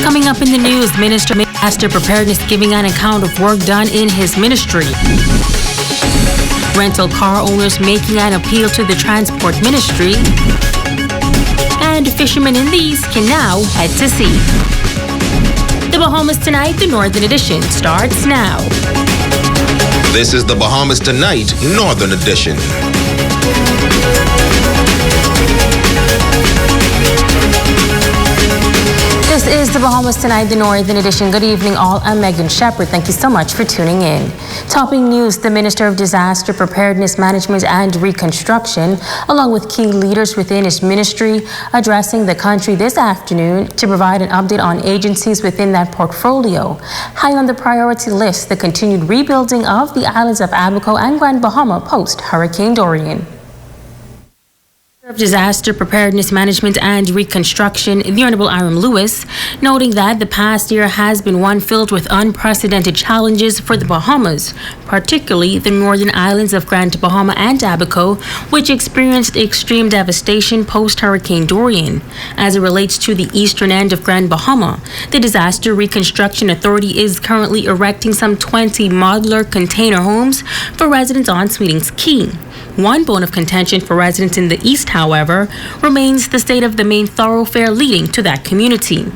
Coming up in the news, Minister of Disaster Preparedness giving an account of work done in his ministry. Rental car owners making an appeal to the Transport Ministry. And fishermen in these can now head to sea. The Bahamas Tonight, the Northern Edition, starts now. This is the Bahamas Tonight, Northern Edition. This is the Bahamas Tonight, the Northern Edition. Good evening, all. I'm Megan Shepard. Thank you so much for tuning in. Topping news, the Minister of Disaster Preparedness Management and Reconstruction, along with key leaders within his ministry, addressing the country this afternoon to provide an update on agencies within that portfolio. High on the priority list, the continued rebuilding of the islands of Abaco and Grand Bahama post-Hurricane Dorian. Of Disaster Preparedness Management and Reconstruction, the Honorable Aram Lewis, noting that the past year has been one filled with unprecedented challenges for the Bahamas, particularly the northern islands of Grand Bahama and Abaco, which experienced extreme devastation post-Hurricane Dorian. As it relates to the eastern end of Grand Bahama, the Disaster Reconstruction Authority is currently erecting some 20 modular container homes for residents on Sweetings Key. One bone of contention for residents in the east, however, remains the state of the main thoroughfare leading to that community.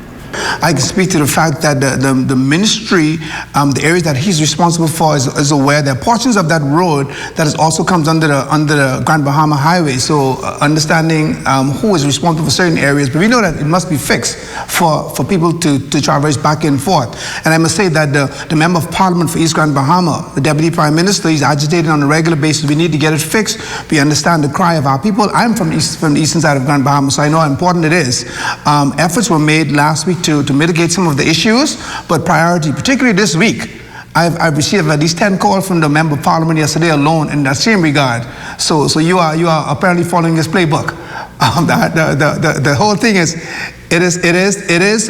I can speak to the fact that the ministry, the areas that he's responsible for, is aware that portions of that road that also comes under the Grand Bahama Highway. So understanding who is responsible for certain areas, but we know that it must be fixed for people to traverse back and forth. And I must say that the Member of Parliament for East Grand Bahama, the Deputy Prime Minister, he's agitated on a regular basis. We need to get it fixed. We understand the cry of our people. I'm from the eastern side of Grand Bahama, so I know how important it is. Efforts were made last week to mitigate some of the issues, but priority, particularly this week, I've received at least 10 calls from the Member of Parliament yesterday alone in that same regard. So you are apparently following his playbook. The whole thing is, it is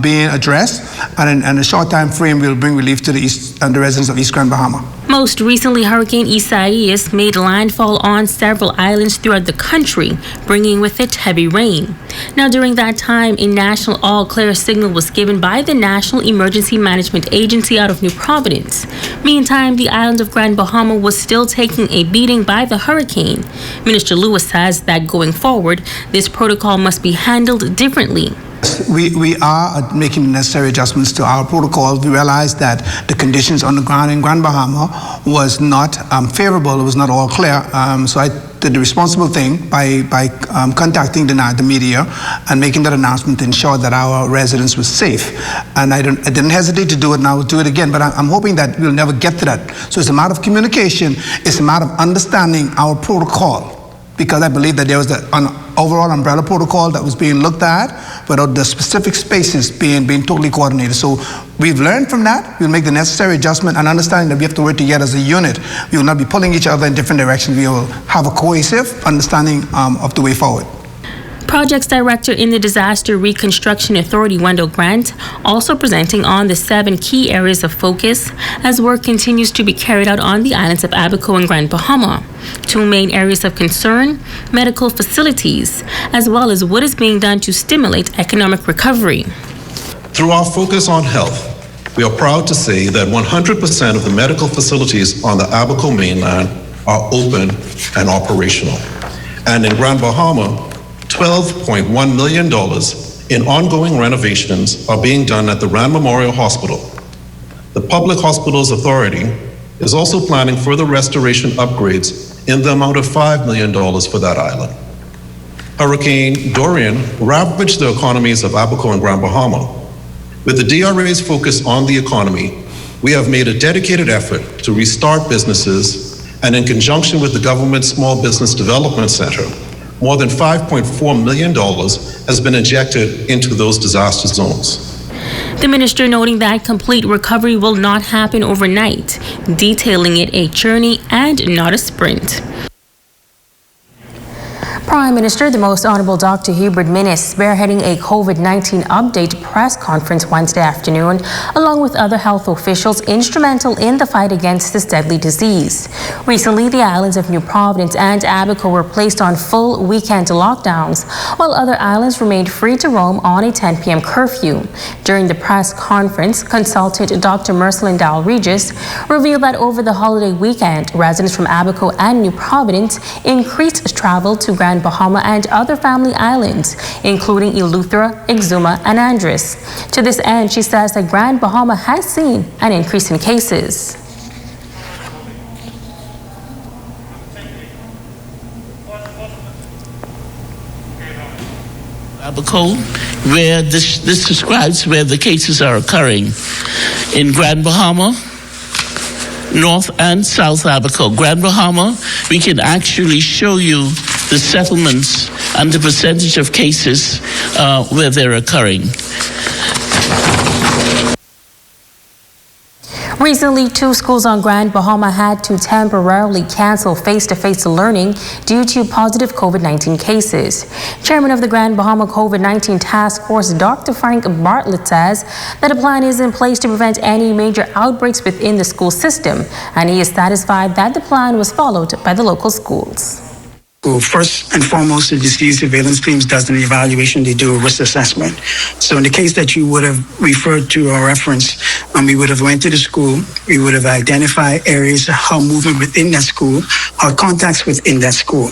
being addressed, and in a short time frame, we'll bring relief to the east and the residents of East Grand Bahama. Most recently, Hurricane Isaias made landfall on several islands throughout the country, bringing with it heavy rain. Now, during that time, a national all-clear signal was given by the National Emergency Management Agency out of New Providence. Meantime, the island of Grand Bahama was still taking a beating by the hurricane. Minister Lewis says that going forward, this protocol must be handled differently. We are making the necessary adjustments to our protocol. We realized that the conditions on the ground in Grand Bahama was not favorable. It was not all clear. So I did the responsible thing by contacting the media and making that announcement to ensure that our residents were safe. And I didn't hesitate to do it, and I will do it again. But I'm hoping that we'll never get to that. So it's a matter of communication. It's a matter of understanding our protocol, because I believe that there was an overall umbrella protocol that was being looked at, but the specific spaces being totally coordinated. So we've learned from that. We'll make the necessary adjustment and understanding that we have to work together as a unit. We will not be pulling each other in different directions. We will have a cohesive understanding of the way forward. Projects Director in the Disaster Reconstruction Authority, Wendell Grant, also presenting on the 7 key areas of focus as work continues to be carried out on the islands of Abaco and Grand Bahama. 2 main areas of concern: medical facilities, as well as what is being done to stimulate economic recovery. Through our focus on health, we are proud to say that 100% of the medical facilities on the Abaco mainland are open and operational. And in Grand Bahama, $12.1 million in ongoing renovations are being done at the Rand Memorial Hospital. The Public Hospitals Authority is also planning further restoration upgrades in the amount of $5 million for that island. Hurricane Dorian ravaged the economies of Abaco and Grand Bahama. With the DRA's focus on the economy, we have made a dedicated effort to restart businesses, and in conjunction with the Government Small Business Development Center, more than $5.4 million has been injected into those disaster zones. The minister noting that complete recovery will not happen overnight, detailing it a journey and not a sprint. Prime Minister, the Most Honorable Dr. Hubert Minnis, spearheading a COVID-19 update press conference Wednesday afternoon, along with other health officials instrumental in the fight against this deadly disease. Recently, the islands of New Providence and Abaco were placed on full weekend lockdowns, while other islands remained free to roam on a 10 p.m. curfew. During the press conference, consultant Dr. Mercelin Dal-Regis revealed that over the holiday weekend, residents from Abaco and New Providence increased travel to Grand Bahama and other family islands, including Eleuthera, Exuma, and Andros. To this end, she says that Grand Bahama has seen an increase in cases. Abaco, where this describes where the cases are occurring in Grand Bahama, North and South Abaco. Grand Bahama, we can actually show you the settlements and the percentage of cases where they're occurring. Recently, 2 schools on Grand Bahama had to temporarily cancel face-to-face learning due to positive COVID-19 cases. Chairman of the Grand Bahama COVID-19 Task Force, Dr. Frank Bartlett, says that a plan is in place to prevent any major outbreaks within the school system, and he is satisfied that the plan was followed by the local schools. Well, first and foremost, the disease surveillance teams does an evaluation. They do a risk assessment. So in the case that you would have referred to or referenced, we would have went to the school. We would have identified areas, how movement within that school, how contacts within that school.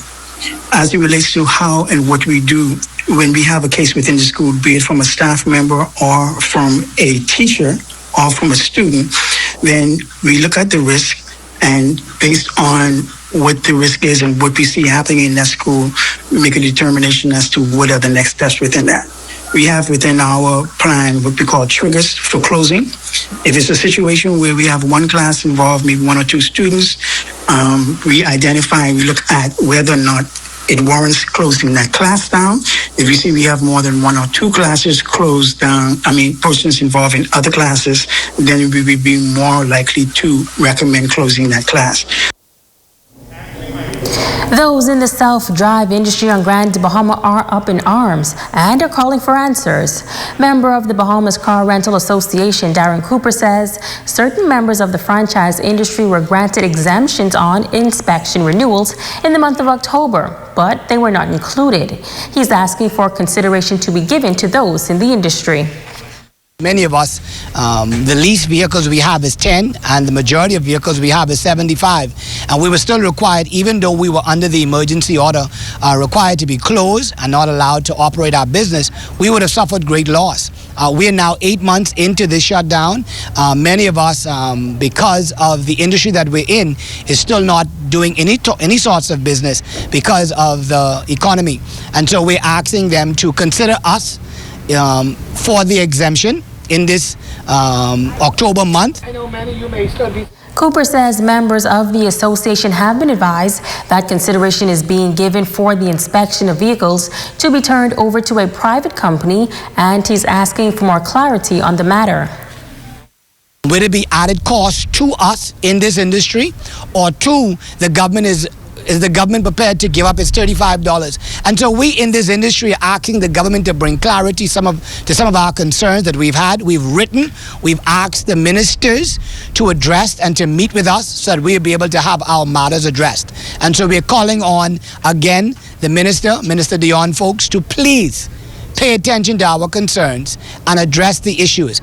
As it relates to how and what we do when we have a case within the school, be it from a staff member or from a teacher or from a student, then we look at the risk, and based on what the risk is and what we see happening in that school, we make a determination as to what are the next steps within that. We have within our plan what we call triggers for closing. If it's a situation where we have one class involved, maybe 1 or 2 students, we identify and we look at whether or not it warrants closing that class down. If we see we have more than 1 or 2 classes closed down, persons involved in other classes, then we will be more likely to recommend closing that class. Those in the self-drive industry on Grand Bahama are up in arms and are calling for answers. Member of the Bahamas Car Rental Association, Darren Cooper, says certain members of the franchise industry were granted exemptions on inspection renewals in the month of October, but they were not included. He's asking for consideration to be given to those in the industry. Many of us, the least vehicles we have is 10, and the majority of vehicles we have is 75. And we were still required, even though we were under the emergency order, required to be closed and not allowed to operate our business. We would have suffered great loss. We are now 8 months into this shutdown. Many of us, because of the industry that we're in, is still not doing any sorts of business because of the economy. And so we're asking them to consider us for the exemption in this October month. I know many of you may still be. Cooper says members of the association have been advised that consideration is being given for the inspection of vehicles to be turned over to a private company, and he's asking for more clarity on the matter. Will it be added cost to us in this industry, or to the government? Is the government prepared to give up its $35? And so we in this industry are asking the government to bring clarity to some of our concerns that we've had. We've asked the ministers to address and to meet with us so that we'll be able to have our matters addressed. And so we're calling on, again, the Minister Dion folks, to please pay attention to our concerns and address the issues.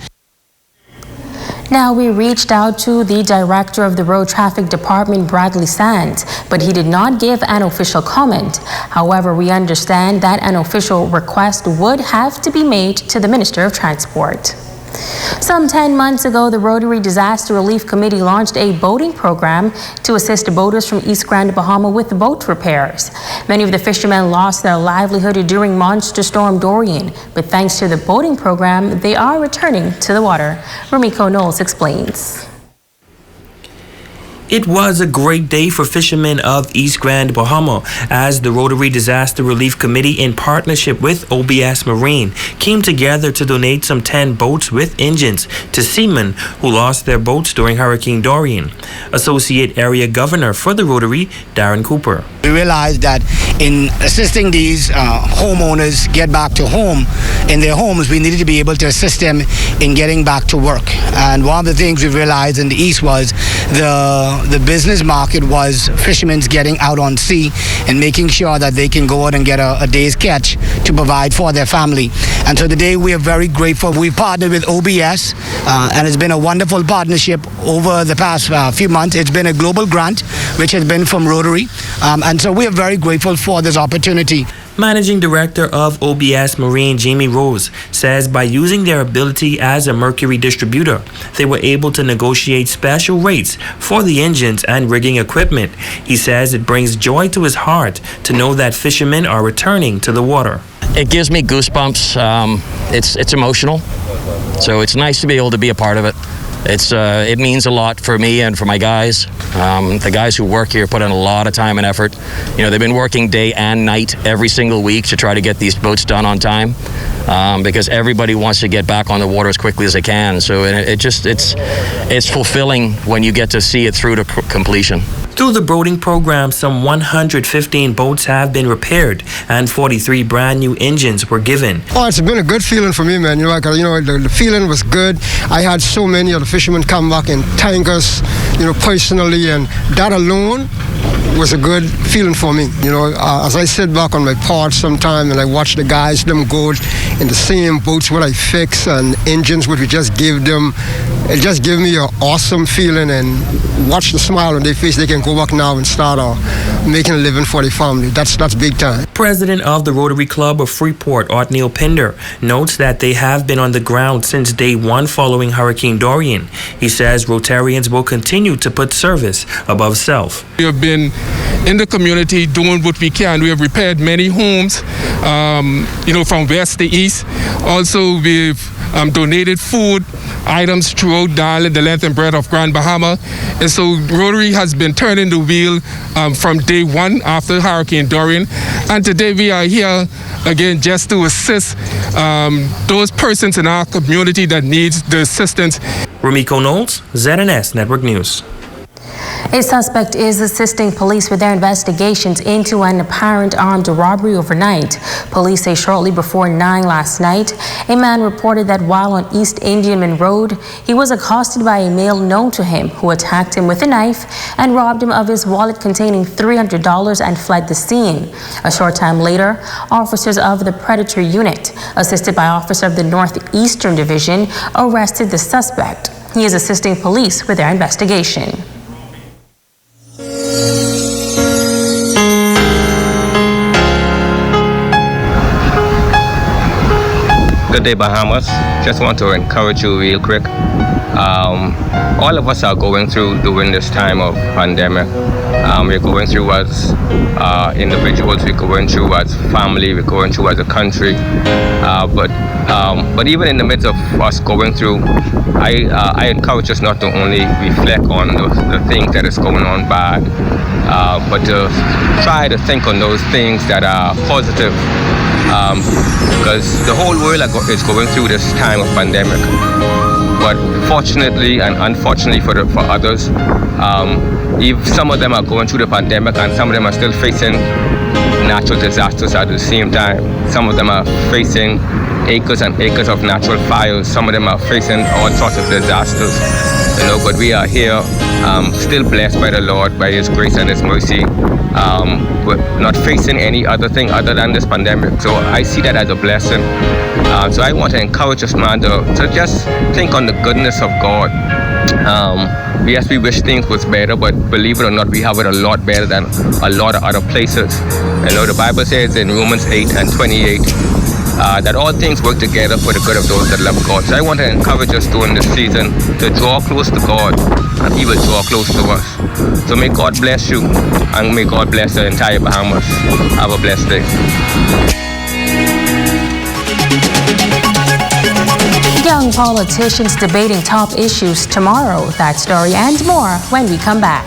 Now, we reached out to the director of the Road Traffic Department, Bradley Sands, but he did not give an official comment. However, we understand that an official request would have to be made to the Minister of Transport. Some 10 months ago, the Rotary Disaster Relief Committee launched a boating program to assist boaters from East Grand Bahama with boat repairs. Many of the fishermen lost their livelihood during Monster Storm Dorian, but thanks to the boating program, they are returning to the water. Rumiko Knowles explains. It was a great day for fishermen of East Grand Bahama as the Rotary Disaster Relief Committee, in partnership with OBS Marine, came together to donate some 10 boats with engines to seamen who lost their boats during Hurricane Dorian. Associate Area Governor for the Rotary, Darren Cooper. We realized that in assisting these homeowners get back to home in their homes, we needed to be able to assist them in getting back to work. And one of the things we realized in the East was the business market was fishermen getting out on sea and making sure that they can go out and get a day's catch to provide for their family. And so today we are very grateful. We partnered with OBS and it's been a wonderful partnership over the past few months. It's been a global grant which has been from Rotary. And so we are very grateful for this opportunity. Managing Director of OBS Marine, Jamie Rose, says by using their ability as a mercury distributor, they were able to negotiate special rates for the engines and rigging equipment. He says it brings joy to his heart to know that fishermen are returning to the water. It gives me goosebumps. It's emotional, so it's nice to be able to be a part of it. It means a lot for me and for my guys. The guys who work here put in a lot of time and effort. You know, they've been working day and night every single week to try to get these boats done on time, because everybody wants to get back on the water as quickly as they can. So it's fulfilling when you get to see it through to completion. Through the boating program, some 115 boats have been repaired and 43 brand new engines were given. Oh, it's been a good feeling for me, man. The feeling was good. I had so many of the fishermen come back and thank us, personally, and that alone was a good feeling for me. As I sit back on my porch sometime and I watch the guys, them go in the same boats what I fix and engines what we just give them, it just gave me an awesome feeling, and watch the smile on their face. They can go back now and start making a living for their family. That's big time. President of the Rotary Club of Freeport, Neil Pinder, notes that they have been on the ground since day one following Hurricane Dorian. He says Rotarians will continue to put service above self. We have been in the community doing what we can. We have repaired many homes, from west to east. Also, we've donated food items throughout the length and breadth of Grand Bahama. And so Rotary has been turning the wheel from day one after Hurricane Dorian. And today we are here again just to assist those persons in our community that needs the assistance. Ramiko Knowles, ZNS Network News. A suspect is assisting police with their investigations into an apparent armed robbery overnight. Police say shortly before 9 last night, a man reported that while on East Indiaman Road, he was accosted by a male known to him who attacked him with a knife and robbed him of his wallet containing $300 and fled the scene. A short time later, officers of the Predator Unit, assisted by officer of the Northeastern Division, arrested the suspect. He is assisting police with their investigation. Good day, Bahamas. Just want to encourage you real quick. All of us are going through during this time of pandemic. We're going through as individuals, we're going through as family, we're going through as a country. But even in the midst of us going through, I encourage us not to only reflect on the things that is going on bad, but to try to think on those things that are positive. Because the whole world is going through this time of pandemic. But fortunately and unfortunately for others, if some of them are going through the pandemic and some of them are still facing natural disasters at the same time. Some of them are facing acres and acres of natural fires. Some of them are facing all sorts of disasters. But we are here still blessed by the Lord, by His grace and His mercy. We're not facing any other thing other than this pandemic. So I see that as a blessing. So I want to encourage us, man, to just think on the goodness of God. Yes, we wish things was better, but believe it or not, we have it a lot better than a lot of other places. The Bible says in Romans 8:28, that all things work together for the good of those that love God. So I want to encourage us during this season to draw close to God, and He will draw close to us. So may God bless you, and may God bless the entire Bahamas. Have a blessed day. Young politicians debating top issues tomorrow. That story and more when we come back.